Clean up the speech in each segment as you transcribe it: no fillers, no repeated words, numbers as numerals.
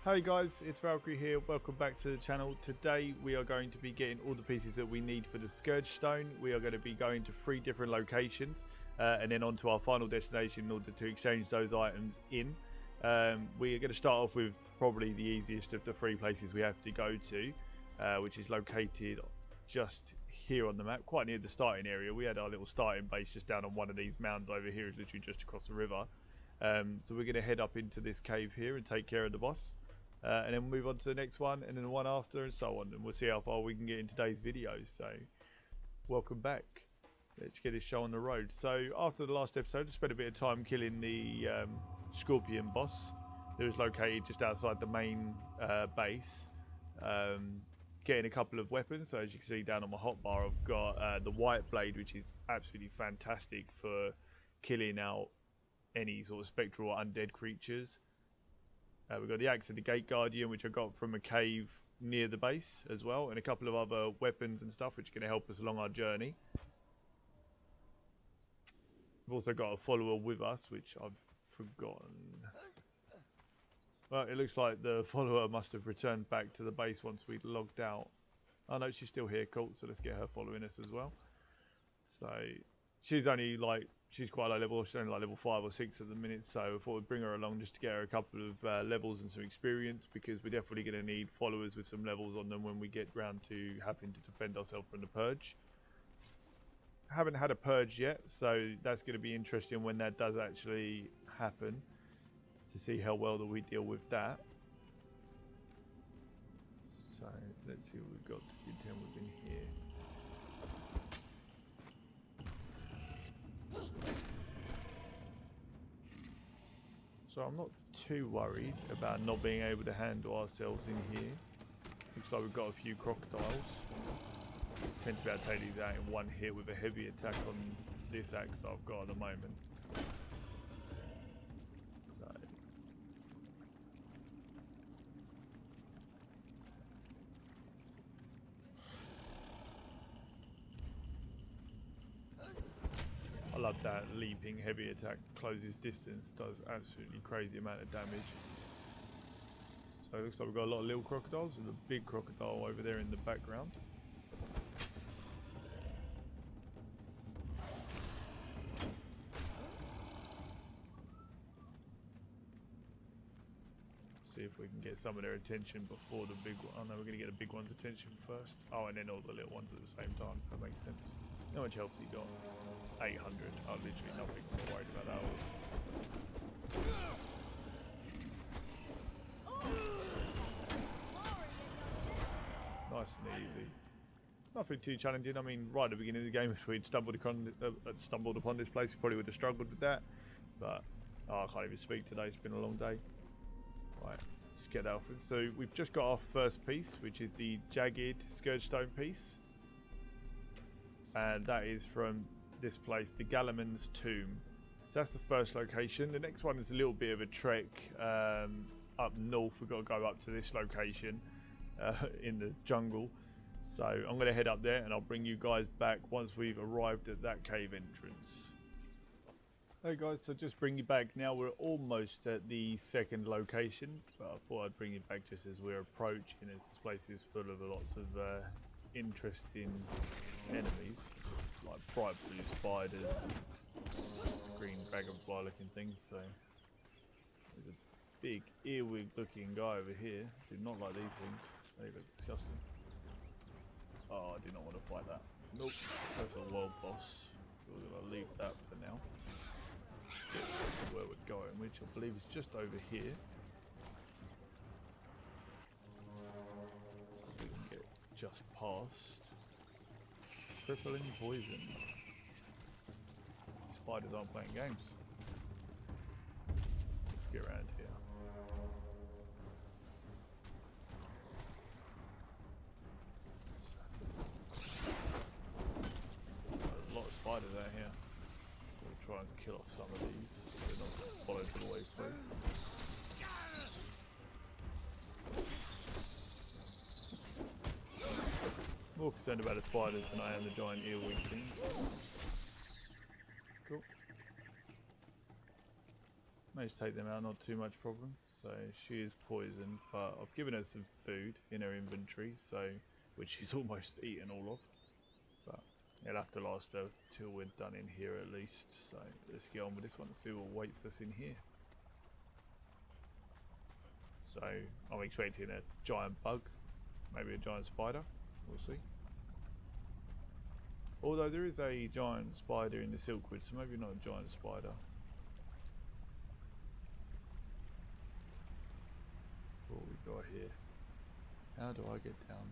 Hey guys, it's Valkyrie here. Welcome back to the channel. Today we are going to be getting all the pieces that we need for the Scourge Stone. We are going to be going to 3 different locations and then on to our final destination in order to exchange those items in. We are going to start off with probably the easiest of the 3 places we have to go to, which is located just here on the map, quite near the starting area. We had our little starting base just down on one of these mountains over here, is literally just across the river. So we're going to head up into this cave here and take care of the boss. And then move on to the next one, and then the one after, and so on. And we'll see how far we can get in today's video. So, welcome back. Let's get this show on the road. So, after the last episode, I spent a bit of time killing the Scorpion boss that was located just outside the main base. Getting a couple of weapons. So, as you can see down on my hotbar, I've got the White Blade, which is absolutely fantastic for killing out any sort of spectral or undead creatures. We've got the Axe of the Gate Guardian, which I got from a cave near the base as well, and a couple of other weapons and stuff which are going to help us along our journey. We've also got a follower with us, which I've forgotten. Well, it looks like the follower must have returned back to the base once we'd logged out. Oh no, she's still here, cool, so let's get her following us as well. So, she's only like, she's quite low level, she's only like level 5 or 6 at the minute, so I thought we'd bring her along just to get her a couple of levels and some experience, because we're definitely going to need followers with some levels on them when we get round to having to defend ourselves from the purge. Haven't had a purge yet, so that's going to be interesting when that does actually happen, to see how well that we deal with that. So let's see what we've got to contend with in here. So I'm not too worried about not being able to handle ourselves in here. Looks like we've got a few crocodiles. Tend to be able to take these out in one hit with a heavy attack on this axe I've got at the moment. So I love that leaping heavy attack, closes distance, does absolutely crazy amount of damage. So it looks like we've got a lot of little crocodiles and a big crocodile over there in the background. See if we can get some of their attention before the big one. Oh no, we're going to get the big one's attention first. Oh, and then all the little ones at the same time. That makes sense. How much health he got? 800. Oh, literally nothing. I'm worried about that all. Nice and easy. Nothing too challenging. I mean, right at the beginning of the game, if we'd stumbled upon this place, we probably would have struggled with that. But, oh, I can't even speak today. It's been a long day. Right, let's get that off. So we've just got our first piece, which is the jagged Scourge Stone piece. And that is from this place, the Galliman's Tomb. So that's the first location. The next one is a little bit of a trek up north. We've got to go up to this location in the jungle. So I'm going to head up there and I'll bring you guys back once we've arrived at that cave entrance. Hey guys, so just bring you back now. We're almost at the second location, but I thought I'd bring you back just as we're approaching, as this place is full of lots of interesting enemies, like bright blue spiders and green dragonfly looking things. So there's a big earwig looking guy over here. Do not like these things. They look disgusting. Oh, I do not want to fight that. Nope, that's a world boss. We're going to leave that for now. Get to where we're going, which I believe is just over here. So we can get just past. Crippling poison. Spiders aren't playing games. Let's get around here. There's a lot of spiders out here. We'll try and kill off some of these so they're not followed all the way through. More concerned about the spiders than I am the giant earwig things. Cool. Managed to take them out, not too much problem. So she is poisoned, but I've given her some food in her inventory, so which she's almost eaten all of. But it'll have to last her till we're done in here at least. So let's get on with this one and see what waits us in here. So I'm expecting a giant bug, maybe a giant spider. We'll see. Although there is a giant spider in the Silkwood, so maybe not a giant spider. What we got here? How do I get down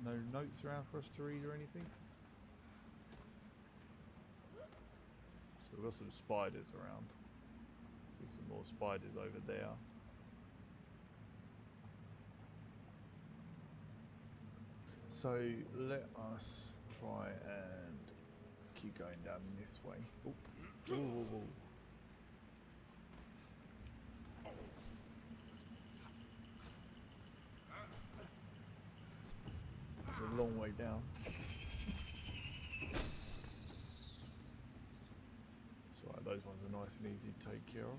now? No notes around for us to read or anything? So we've got some spiders around. See some more spiders over there. So let us try and keep going down this way. Ooh. Ooh, ooh, ooh. It's a long way down. It's alright, those ones are nice and easy to take care of.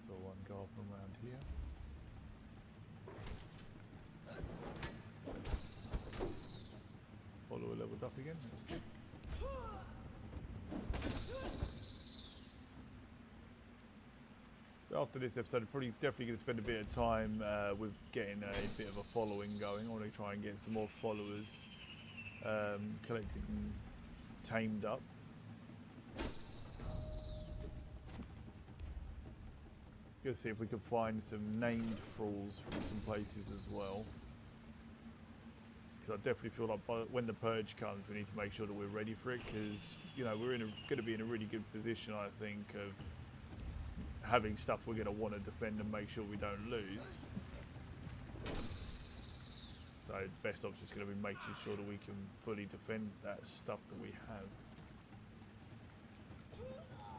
So one go up around here. Follower leveled up again, that's good. So after this episode, I'm probably definitely going to spend a bit of time with getting a bit of a following going. I want to try and get some more followers collected and tamed up. Gonna see if we can find some named thralls from some places as well. Because I definitely feel like when the purge comes, we need to make sure that we're ready for it. Because you know we're going to be in a really good position, I think, of having stuff we're going to want to defend and make sure we don't lose. So best option is going to be making sure that we can fully defend that stuff that we have.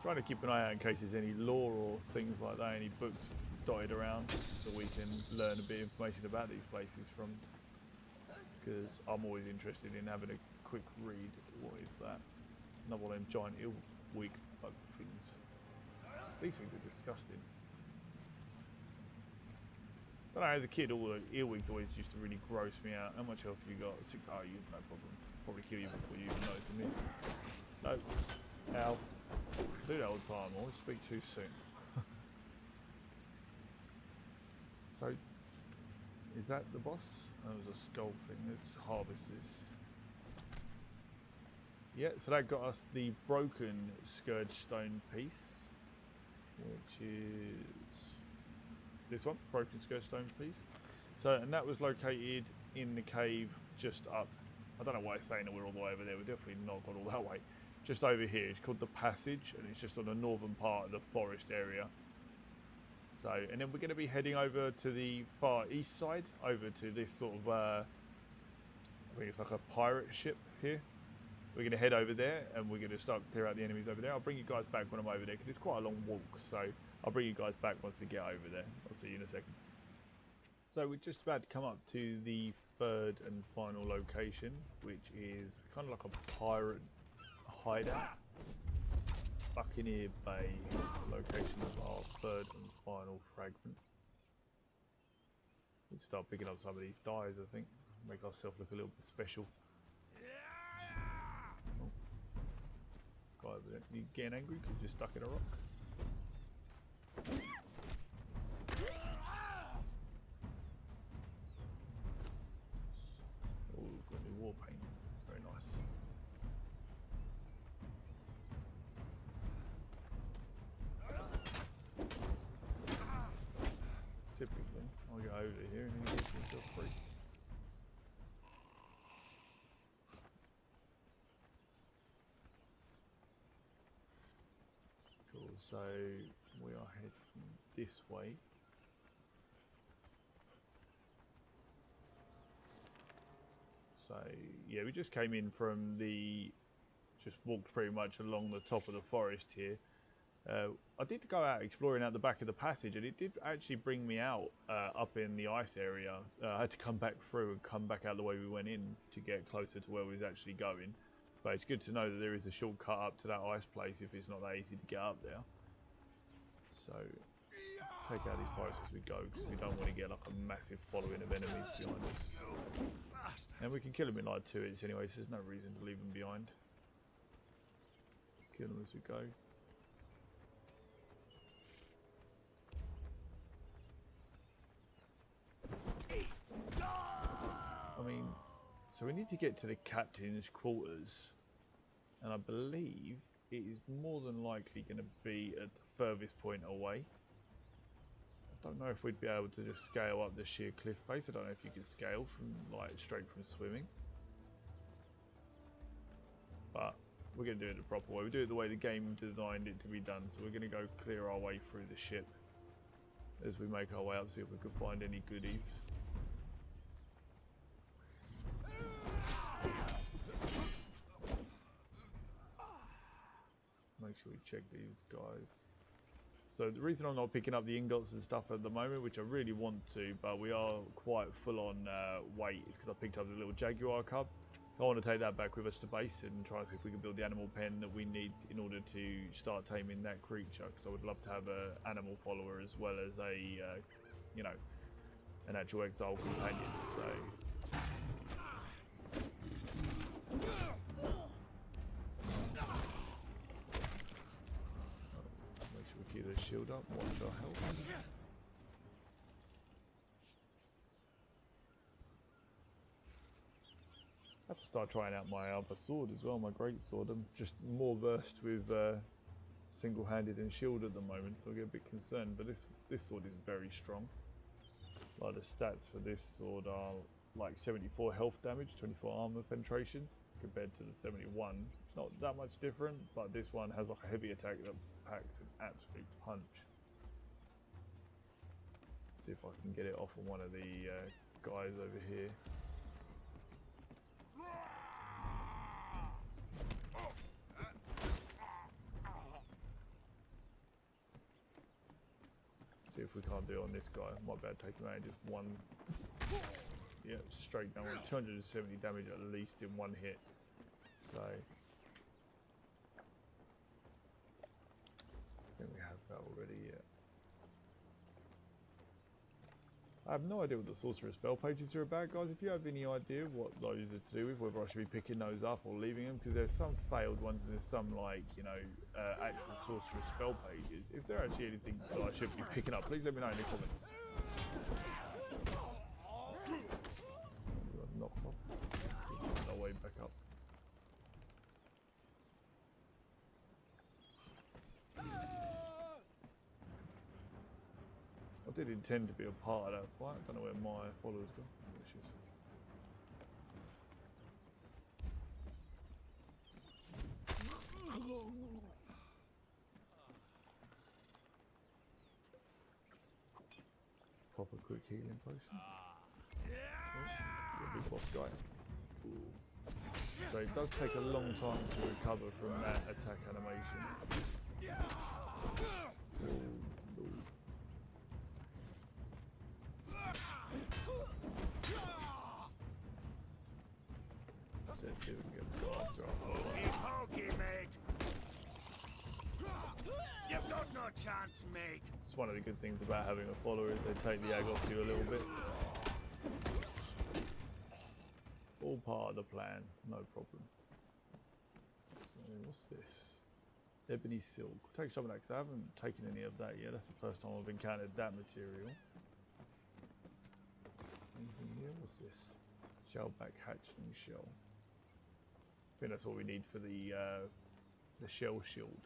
Trying to keep an eye out in case there's any lore or things like that, any books dotted around that we can learn a bit of information about these places from. Because I'm always interested in having a quick read. What is that? Another one of them giant earwig bug things. These things are disgusting. But as a kid, all the earwigs always used to really gross me out. How much health have you got? 6. Oh, you no problem. Probably kill you before you even notice them. No. Ow. I do that all the time. I always speak too soon. So, is that the boss? That was a skull thing. Let's harvest this. Yeah, so that got us the broken Scourge Stone piece, which is this one, broken Scourge Stone piece. So, and that was located in the cave just up. I don't know why it's saying that we're all the way over there. We're definitely not gone all that way. Just over here, it's called the Passage, and it's just on the northern part of the forest area. So, and then we're going to be heading over to the far east side, over to this sort of, I think it's like a pirate ship here. We're going to head over there, and we're going to start clear out the enemies over there. I'll bring you guys back when I'm over there, because it's quite a long walk, so I'll bring you guys back once we get over there. I'll see you in a second. So we're just about to come up to the third and final location, which is kind of like a pirate hideout. Buccaneer Bay, location of our third and final fragment. We start picking up some of these dyes, I think. Make ourselves look a little bit special. Oh. Guy over there. You getting angry because you're stuck in a rock? Oh, got a new war paint. Very nice. Typically, I'll go over here and then get myself free. Cool, so we are heading this way. So yeah, we just came in from the, just walked pretty much along the top of the forest here. I did go out exploring out the back of the passage, and it did actually bring me out up in the ice area. I had to come back through and come back out the way we went in to get closer to where we was actually going. But it's good to know that there is a shortcut up to that ice place if it's not that easy to get up there. So take out these pirates as we go, because we don't want to get like a massive following of enemies behind us. And we can kill them in like 2 hits anyway, so there's no reason to leave them behind. Kill them as we go. I mean, so we need to get to the captain's quarters, and I believe it is more than likely going to be at the furthest point away. I don't know if we'd be able to just scale up the sheer cliff face. I don't know if you could scale from like straight from swimming, but we're going to do it the proper way. We do it the way the game designed it to be done. So we're going to go clear our way through the ship as we make our way up, see if we can find any goodies. Make sure we check these guys. So the reason I'm not picking up the ingots and stuff at the moment, which I really want to, but we are quite full on weight, is because I picked up the little jaguar cub. So I want to take that back with us to base and try and see if we can build the animal pen that we need in order to start taming that creature. Because I would love to have an animal follower as well as a, you know, an actual exile companion. So. Keep the shield up, watch our health. I have to start trying out my other sword as well, my great sword. I'm just more versed with single-handed and shield at the moment, so I get a bit concerned. But this sword is very strong. Like the stats for this sword are like 74 health damage, 24 armor penetration, compared to the 71. It's not that much different, but this one has like a heavy attack that packs an absolute punch. See if I can get it off on one of the guys over here. See if we can't do it on this guy. Might be able to take him out in just one. Yeah, straight down. 270 damage at least in one hit. So I think we have that already, yeah. I have no idea what the sorcerer spell pages are about, guys. If you have any idea what those are to do with, whether I should be picking those up or leaving them, because there's some failed ones and there's some like, you know, actual sorcerer spell pages. If there are actually anything that I should be picking up, please let me know in the comments. Knocked off. No way back up. I did intend to be a part of that fight. I don't know where my followers go. There she is. Proper quick healing potion. Oh, big boss guy. Ooh. So it does take a long time to recover from that attack animation. Ooh. Let's see if we can go after our Hokey, mate. You've got no chance, mate. It's one of the good things about having a follower is they take the egg off you a little bit. All part of the plan, no problem. So what's this? Ebony silk. We'll take some of that because I haven't taken any of that yet. That's the first time I've encountered that material. Anything here? What's this? Shellback hatchling shell. I think that's all we need for the shell shield.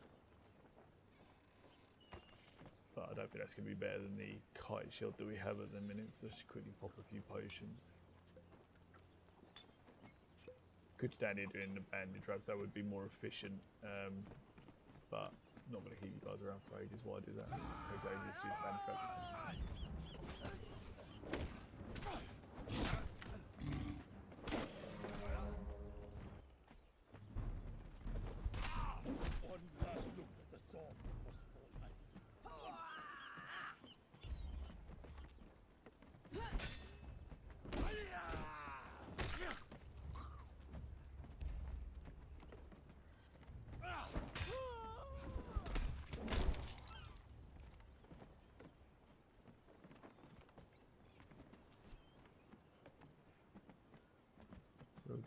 But I don't think that's going to be better than the kite shield that we have at the minute, so let's quickly pop a few potions. Could stand here doing the bandage wraps, that would be more efficient, but not going to keep you guys around for ages while I do that. It takes ages to use bandage wraps.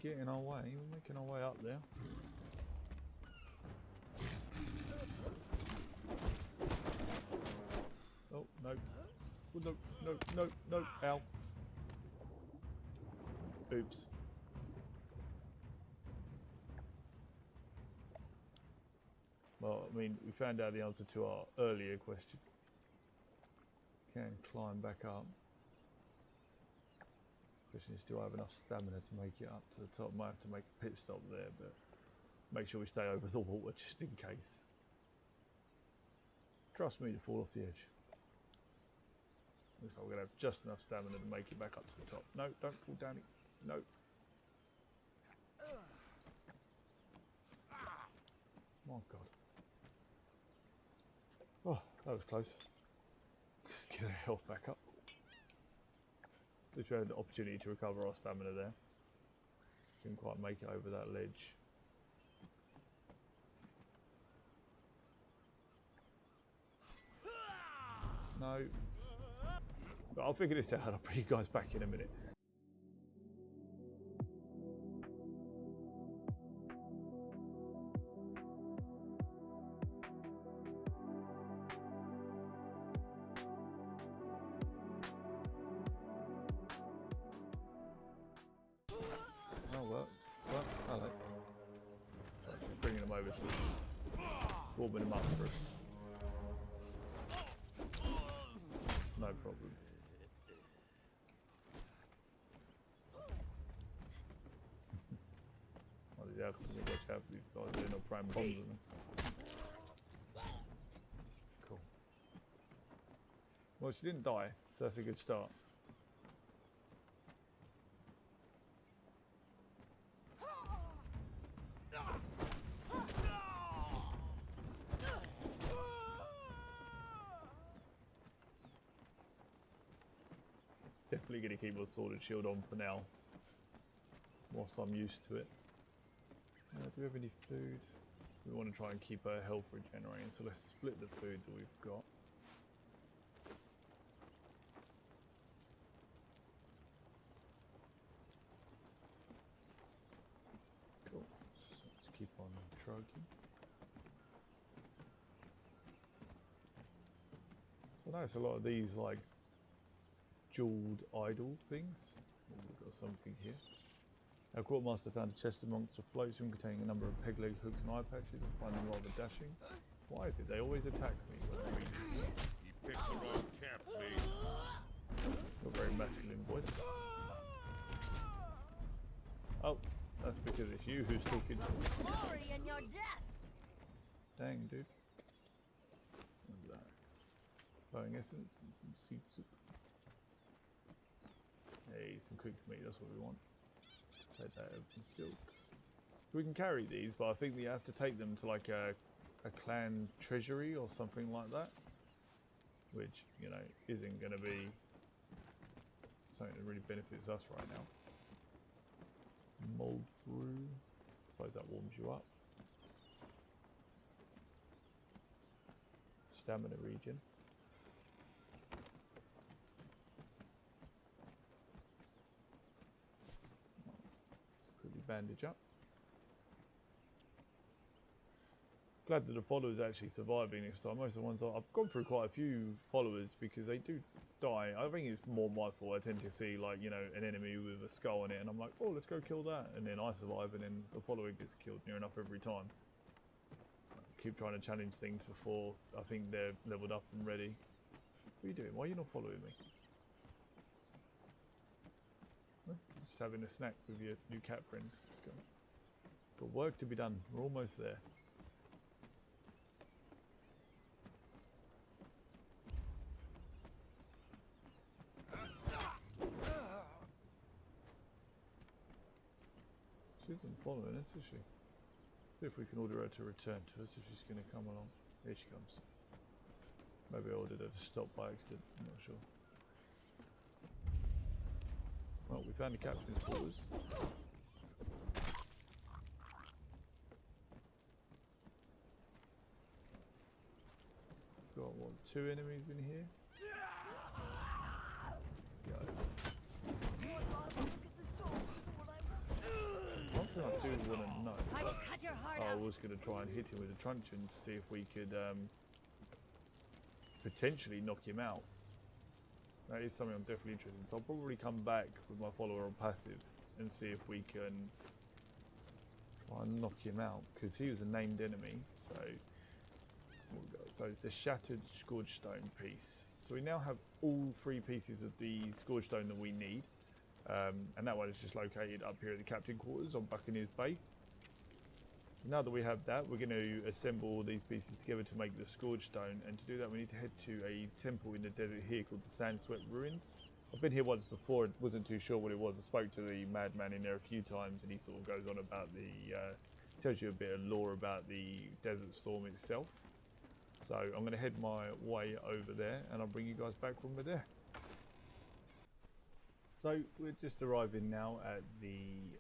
getting our way. We're making our way up there. Oh, no. Oh, no, no, no, no. Ow. Oops. Well, I mean, we found out the answer to our earlier question. Can climb back up. Question is, do I have enough stamina to make it up to the top? Might have to make a pit stop there, but make sure we stay over the water just in case. Trust me to fall off the edge. Looks like we're going to have just enough stamina to make it back up to the top. No, don't fall down it. No. My God. Oh, that was close. Get our health back up. At least we had the opportunity to recover our stamina there. Didn't quite make it over that ledge. No. But I'll figure this out. I'll bring you guys back in a minute. Oh well, hello. So just bringing them over to warming them up for us. No problem. Well, yeah, watch out for these guys. They're not prime bombs on them. Cool. Well, she didn't die, so that's a good start. Definitely going to keep my sword and shield on for now, whilst I'm used to it. Do we have any food? We want to try and keep our health regenerating, so let's split the food that we've got. Cool. So let's keep on trucking. So I notice a lot of these like jeweled idol things. Oh, we've got something here. Our quartermaster found a chest amongst the floats containing a number of peg leg hooks and eye patches. I find them rather dashing. Why is it they always attack me when I read this? He picked the wrong camp, mate. Got a very masculine voice. Oh, that's because it's you who's talking to me. Glory in your death. Dang, dude. What's that? Flowing essence and some seed soup. Hey, some cooked meat, that's what we want. Take that over some silk. We can carry these, but I think we have to take them to like a clan treasury or something like that. Which, you know, isn't going to be something that really benefits us right now. Mold brew. Suppose that warms you up. Stamina regen. Quickly bandage up. Glad that the followers actually surviving this time. Most of the ones I've gone through quite a few followers because they do die. I think it's more my fault. I tend to see like, you know, an enemy with a skull on it and I'm like, oh, let's go kill that, and then I survive and then the follower gets killed near enough every time. I keep trying to challenge things before I think they're leveled up and ready. What are you doing? Why are you not following me? Huh? Just having a snack with your new cat friend. Let's go. Got work to be done. We're almost there. She isn't following us, is she? See if we can order her to return to us if she's going to come along. Here she comes. Maybe I ordered her to stop by accident, I'm not sure. Well, we found the captain's quarters. Got what, 2 enemies in here? Let's go. was going to try and hit him with a truncheon to see if we could potentially knock him out. That is something I'm definitely interested in. So I'll probably come back with my follower on passive and see if we can try and knock him out, because he was a named enemy. So it's the shattered Scourge Stone piece. So we now have all 3 pieces of the Scourge Stone that we need. And that one is just located up here at the captain quarters on Buccaneers Bay. So now that we have that, we're going to assemble all these pieces together to make the Scourge Stone. And to do that, we need to head to a temple in the desert here called the Sandswept Ruins. I've been here once before and wasn't too sure what it was. I spoke to the madman in there a few times, and he sort of goes on about the tells you a bit of lore about the Desert Storm itself. So I'm going to head my way over there, and I'll bring you guys back when we're there. So we're just arriving now at the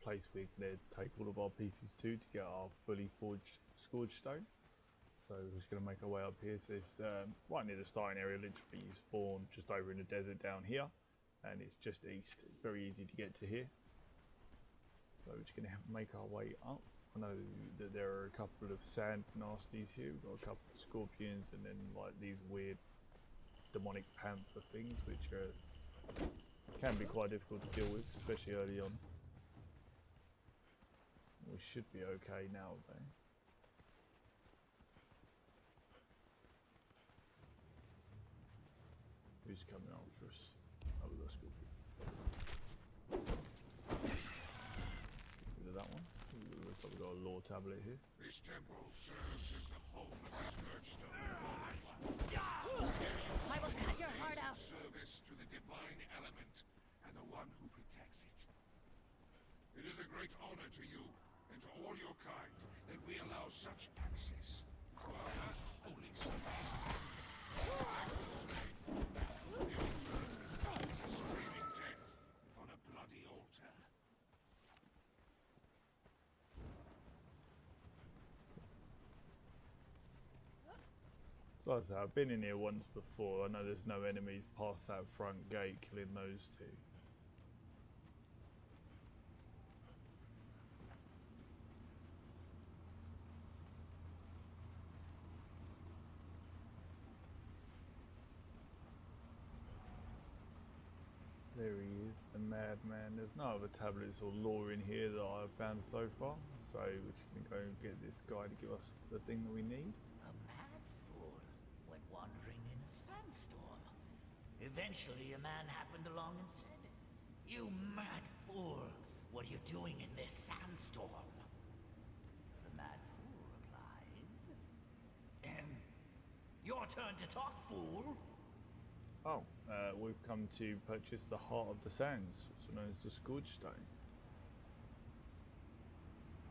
place we're going to take all of our pieces to get our fully forged Scourge Stone. So we're just going to make our way up here. So it's right near the starting area, literally spawned just over in the desert down here, and it's just east. It's very easy to get to here. So we're just going to make our way up. I know that there are a couple of sand nasties here. We've got a couple of scorpions, and then like these weird demonic panther things, which can be quite difficult to deal with, especially early on. We should be okay now though. Who's coming after us? Oh, we've got a scorpion. Get rid of that one. Looks like we've got a lore tablet here. This temple serves as the home of the Scourge Stone. I will cut your heart out. Service to the divine element and the one who protects it. It is a great honor to you and to all your kind that we allow such access to our most holy sites. The alternative is a screaming death on a bloody altar. So like I say, I've been in here once before. I know there's no enemies past that front gate, killing those two. There he is, the madman. There's no other tablets or lore in here that I've found so far. So we're just going to go and get this guy to give us the thing that we need. A mad fool went wandering in a sandstorm. Eventually, a man happened along and said, "You mad fool, what are you doing in this sandstorm?" The mad fool replied, "Your turn to talk, fool." Oh, we've come to purchase the Heart of the Sands, also known as the Scourge Stone.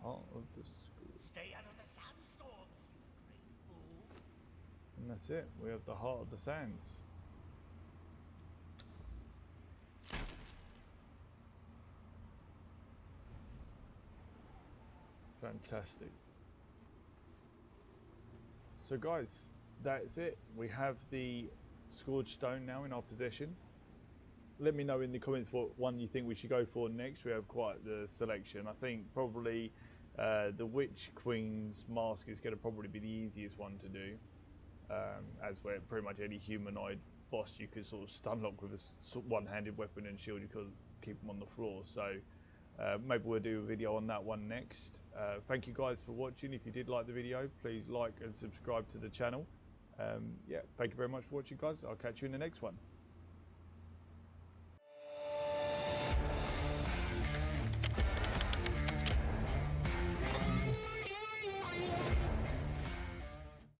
Heart of the Scourge. Stay out of the sandstorms, you great fool. And that's it, we have the Heart of the Sands. Fantastic. So guys, that's it. We have the Scourge Stone now in our possession. Let me know in the comments what one you think we should go for next. We have quite the selection. I think probably the Witch Queen's mask is going to probably be the easiest one to do, as where pretty much any humanoid boss you could sort of stun lock with a one-handed weapon and shield. You could keep them on the floor. So maybe we'll do a video on that one next. Thank you guys for watching. If you did like the video, please like and subscribe to the channel. Yeah, thank you very much for watching, guys. I'll catch you in the next one.